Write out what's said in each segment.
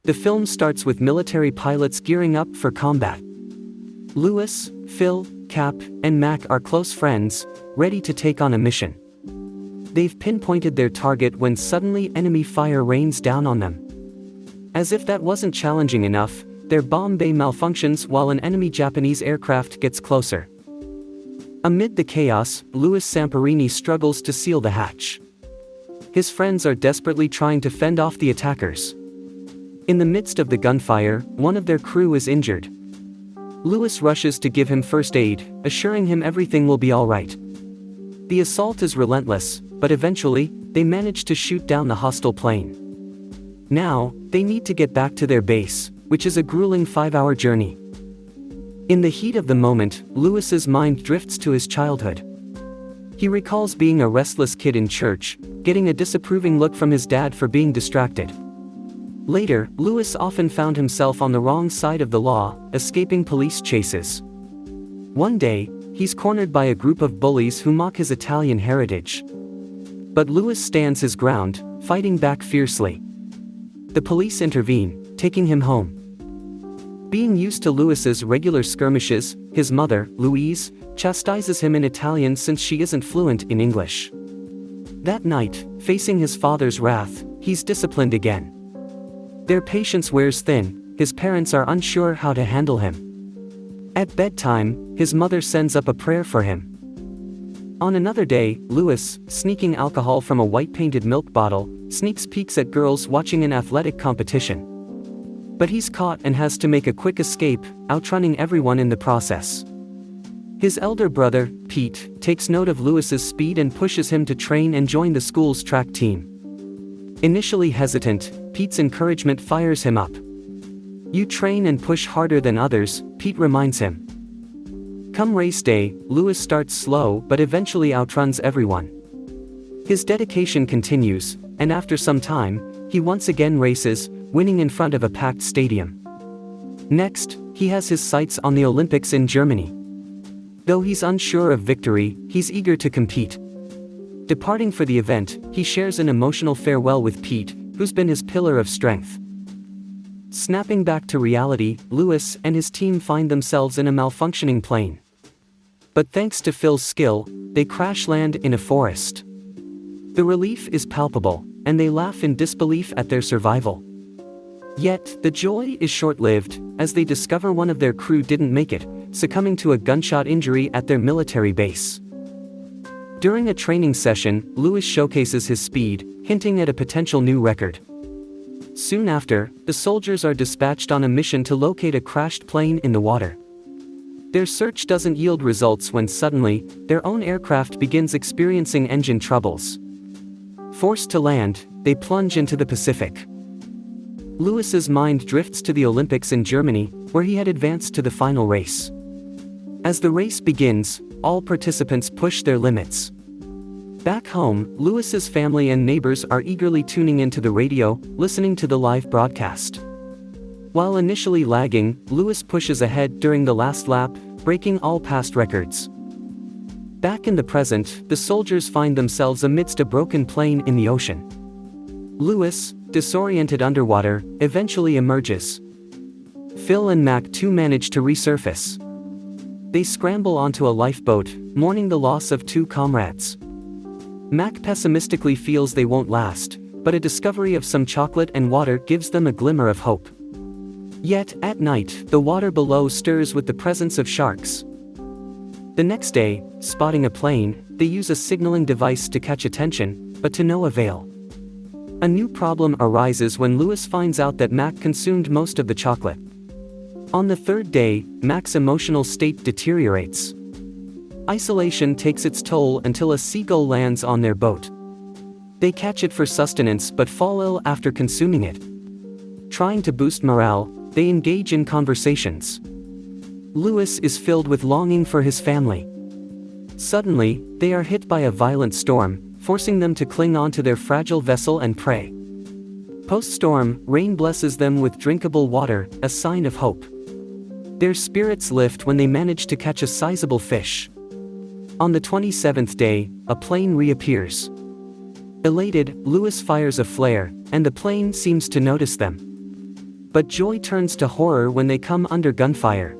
The film starts with military pilots gearing up for combat. Lewis, Phil, Cap, and Mac are close friends, ready to take on a mission. They've pinpointed their target when suddenly enemy fire rains down on them. As if that wasn't challenging enough, their bomb bay malfunctions while an enemy Japanese aircraft gets closer. Amid the chaos, Louis Samperini struggles to seal the hatch. His friends are desperately trying to fend off the attackers. In the midst of the gunfire, one of their crew is injured. Louis rushes to give him first aid, assuring him everything will be all right. The assault is relentless, but eventually, they manage to shoot down the hostile plane. Now, they need to get back to their base, which is a grueling 5-hour journey. In the heat of the moment, Louis's mind drifts to his childhood. He recalls being a restless kid in church, getting a disapproving look from his dad for being distracted. Later, Louis often found himself on the wrong side of the law, escaping police chases. One day, he's cornered by a group of bullies who mock his Italian heritage. But Louis stands his ground, fighting back fiercely. The police intervene, taking him home. Being used to Louis's regular skirmishes, his mother, Louise, chastises him in Italian since she isn't fluent in English. That night, facing his father's wrath, he's disciplined again. Their patience wears thin, his parents are unsure how to handle him. At bedtime, his mother sends up a prayer for him. On another day, Louis, sneaking alcohol from a white-painted milk bottle, sneaks peeks at girls watching an athletic competition. But he's caught and has to make a quick escape, outrunning everyone in the process. His elder brother, Pete, takes note of Louis's speed and pushes him to train and join the school's track team. Initially hesitant, Pete's encouragement fires him up. "You train and push harder than others," Pete reminds him. Come race day, Louis starts slow but eventually outruns everyone. His dedication continues, and after some time, he once again races, winning in front of a packed stadium. Next, he has his sights on the Olympics in Germany. Though he's unsure of victory, he's eager to compete. Departing for the event, he shares an emotional farewell with Pete, who's been his pillar of strength. Snapping back to reality, Louis and his team find themselves in a malfunctioning plane. But thanks to Phil's skill, they crash land in a forest. The relief is palpable, and they laugh in disbelief at their survival. Yet, the joy is short-lived, as they discover one of their crew didn't make it, succumbing to a gunshot injury at their military base. During a training session, Louis showcases his speed, hinting at a potential new record. Soon after, the soldiers are dispatched on a mission to locate a crashed plane in the water. Their search doesn't yield results when suddenly, their own aircraft begins experiencing engine troubles. Forced to land, they plunge into the Pacific. Louis's mind drifts to the Olympics in Germany, where he had advanced to the final race. As the race begins, all participants push their limits. Back home, Louis's family and neighbors are eagerly tuning into the radio, listening to the live broadcast. While initially lagging, Louis pushes ahead during the last lap, breaking all past records. Back in the present, the soldiers find themselves amidst a broken plane in the ocean. Louis, disoriented underwater, eventually emerges. Phil and Mac too manage to resurface. They scramble onto a lifeboat, mourning the loss of 2 comrades. Mac pessimistically feels they won't last, but a discovery of some chocolate and water gives them a glimmer of hope. Yet, at night, the water below stirs with the presence of sharks. The next day, spotting a plane, they use a signaling device to catch attention, but to no avail. A new problem arises when Louis finds out that Mac consumed most of the chocolate. On the 3rd day, Mac's emotional state deteriorates. Isolation takes its toll until a seagull lands on their boat. They catch it for sustenance but fall ill after consuming it. Trying to boost morale, they engage in conversations. Louis is filled with longing for his family. Suddenly, they are hit by a violent storm, forcing them to cling on to their fragile vessel and pray. Post-storm, rain blesses them with drinkable water, a sign of hope. Their spirits lift when they manage to catch a sizable fish. On the 27th day, a plane reappears. Elated, Louis fires a flare, and the plane seems to notice them. But joy turns to horror when they come under gunfire.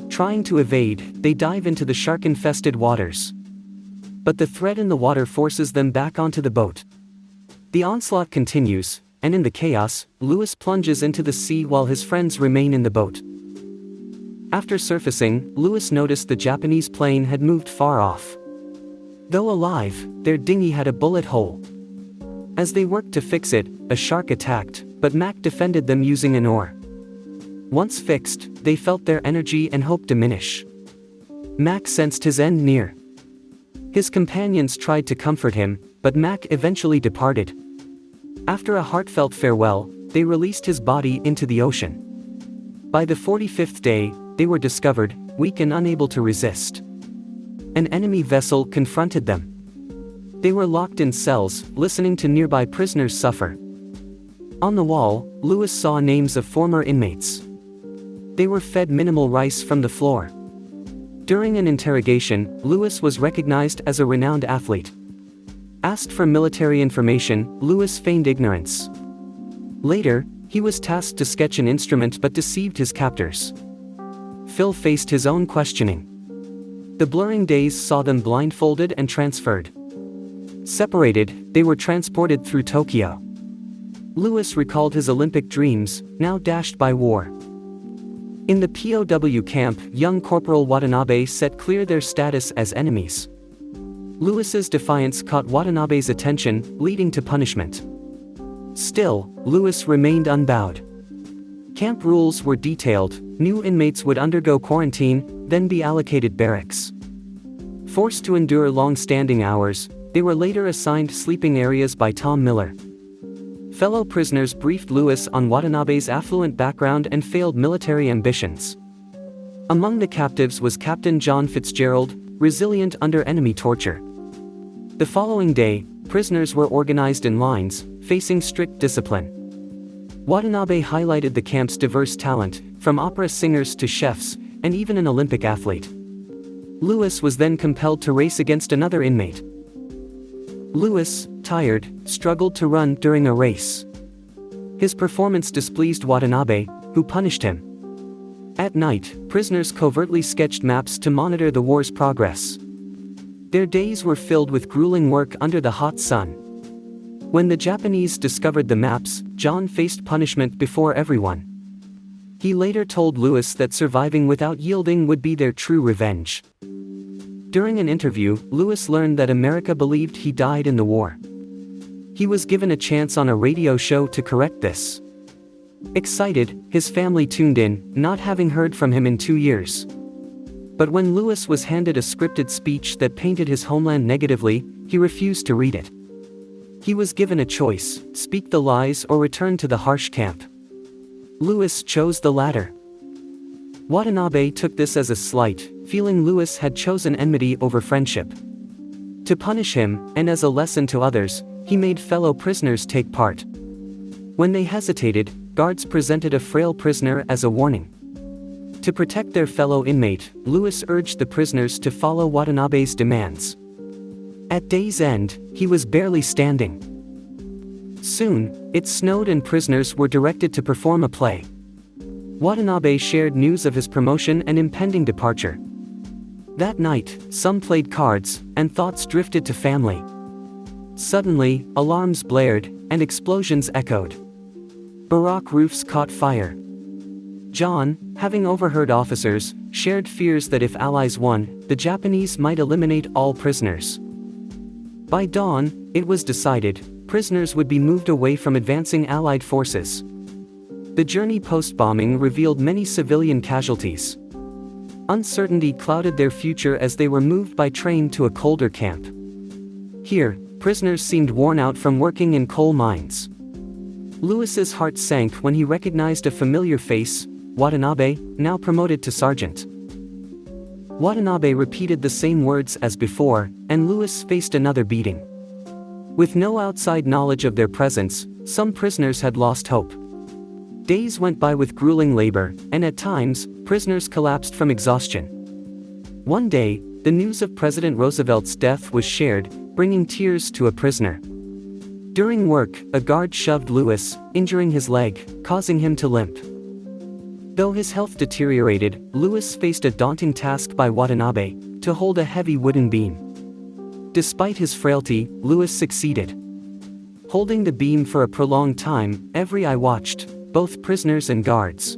Trying to evade, they dive into the shark-infested waters. But the threat in the water forces them back onto the boat. The onslaught continues, and in the chaos, Lewis plunges into the sea while his friends remain in the boat. After surfacing, Lewis noticed the Japanese plane had moved far off. Though alive, their dinghy had a bullet hole. As they worked to fix it, a shark attacked, but Mac defended them using an oar. Once fixed, they felt their energy and hope diminish. Mac sensed his end near. His companions tried to comfort him, but Mac eventually departed. After a heartfelt farewell, they released his body into the ocean. By the 45th day, they were discovered, weak and unable to resist. An enemy vessel confronted them. They were locked in cells, listening to nearby prisoners suffer. On the wall, Lewis saw names of former inmates. They were fed minimal rice from the floor. During an interrogation, Lewis was recognized as a renowned athlete. Asked for military information, Lewis feigned ignorance. Later, he was tasked to sketch an instrument but deceived his captors. Phil faced his own questioning. The blurring days saw them blindfolded and transferred. Separated, they were transported through Tokyo. Lewis recalled his Olympic dreams, now dashed by war. In the POW camp, young Corporal Watanabe set clear their status as enemies. Lewis's defiance caught Watanabe's attention, leading to punishment. Still, Lewis remained unbowed. Camp rules were detailed: new inmates would undergo quarantine, then be allocated barracks. Forced to endure long-standing hours, they were later assigned sleeping areas by Tom Miller. Fellow prisoners briefed Lewis on Watanabe's affluent background and failed military ambitions. Among the captives was Captain John Fitzgerald, resilient under enemy torture. The following day, prisoners were organized in lines, facing strict discipline. Watanabe highlighted the camp's diverse talent, from opera singers to chefs, and even an Olympic athlete. Lewis was then compelled to race against another inmate. Lewis, tired, struggled to run during a race. His performance displeased Watanabe, who punished him. At night, prisoners covertly sketched maps to monitor the war's progress. Their days were filled with grueling work under the hot sun. When the Japanese discovered the maps, John faced punishment before everyone. He later told Lewis that surviving without yielding would be their true revenge. During an interview, Lewis learned that America believed he died in the war. He was given a chance on a radio show to correct this. Excited, his family tuned in, not having heard from him in 2 years. But when Lewis was handed a scripted speech that painted his homeland negatively, he refused to read it. He was given a choice: speak the lies or return to the harsh camp. Lewis chose the latter. Watanabe took this as a slight, feeling Lewis had chosen enmity over friendship. To punish him, and as a lesson to others, he made fellow prisoners take part. When they hesitated, guards presented a frail prisoner as a warning. To protect their fellow inmate, Lewis urged the prisoners to follow Watanabe's demands. At day's end, he was barely standing. Soon, it snowed and prisoners were directed to perform a play. Watanabe shared news of his promotion and impending departure. That night, some played cards, and thoughts drifted to family. Suddenly, alarms blared, and explosions echoed. Barrack roofs caught fire. John, having overheard officers, shared fears that if Allies won, the Japanese might eliminate all prisoners. By dawn, it was decided, prisoners would be moved away from advancing Allied forces. The journey post-bombing revealed many civilian casualties. Uncertainty clouded their future as they were moved by train to a colder camp. Here, prisoners seemed worn out from working in coal mines. Lewis's heart sank when he recognized a familiar face: Watanabe, now promoted to sergeant. Watanabe repeated the same words as before, and Lewis faced another beating. With no outside knowledge of their presence, some prisoners had lost hope. Days went by with grueling labor, and at times, prisoners collapsed from exhaustion. One day, the news of President Roosevelt's death was shared, bringing tears to a prisoner. During work, a guard shoved Louis, injuring his leg, causing him to limp. Though his health deteriorated, Louis faced a daunting task by Watanabe, to hold a heavy wooden beam. Despite his frailty, Louis succeeded. Holding the beam for a prolonged time, every eye watched, both prisoners and guards.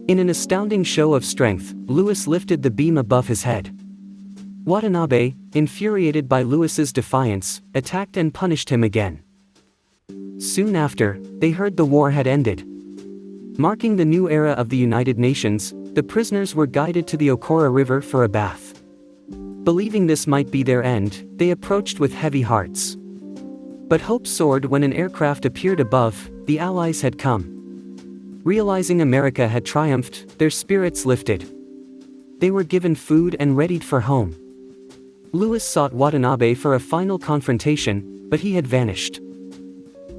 In an astounding show of strength, Louis lifted the beam above his head. Watanabe, infuriated by Louis's defiance, attacked and punished him again. Soon after, they heard the war had ended. Marking the new era of the United Nations, the prisoners were guided to the Okora River for a bath. Believing this might be their end, they approached with heavy hearts. But hope soared when an aircraft appeared above. The Allies had come. Realizing America had triumphed, their spirits lifted. They were given food and readied for home. Louis sought Watanabe for a final confrontation, but he had vanished.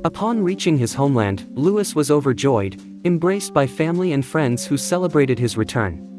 Upon reaching his homeland, Louis was overjoyed, embraced by family and friends who celebrated his return.